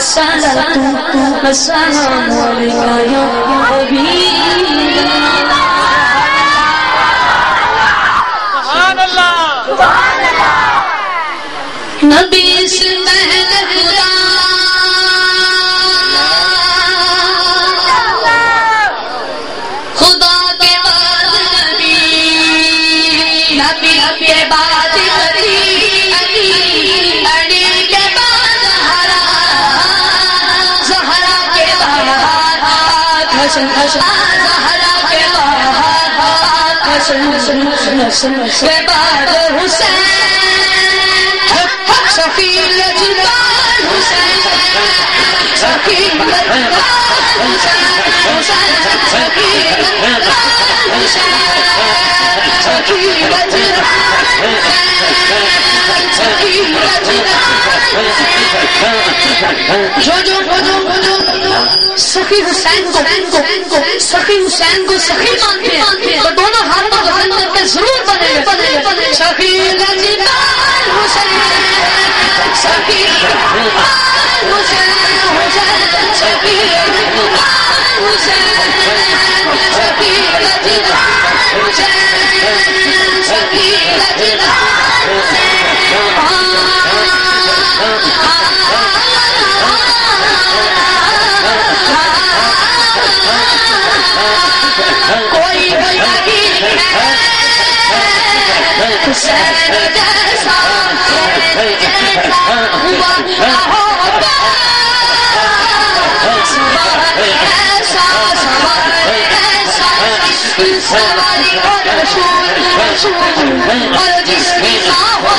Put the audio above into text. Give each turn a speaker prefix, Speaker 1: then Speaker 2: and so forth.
Speaker 1: الصلاة والسلام عليك يا حبيب الله
Speaker 2: سبحان اللہ
Speaker 1: نبی سے پہلے خدا خدا کے بعد نبی نبی کے بعد علی علی کے بعد زہرا کے بعد حسن زہرا کے بعد حسن کے بعد حسین شفیع جلال حسین شفیع جلال حسین شفیع جلال حسین شفیع جلال شفیع جلال سخی حسین کو سخی حسین کو سخی مانتے ہیں تو دونوں ہاتھوں بلند کر کے ضرور بنے سخی جلال حسین سخی جلال حسین سخی جلال حسین سخی جلال حسین سخی جلال کوئی نہیں ہے حسین جیسا ہوا نہ ہوگا سواری اور رسول اور جس کی ہو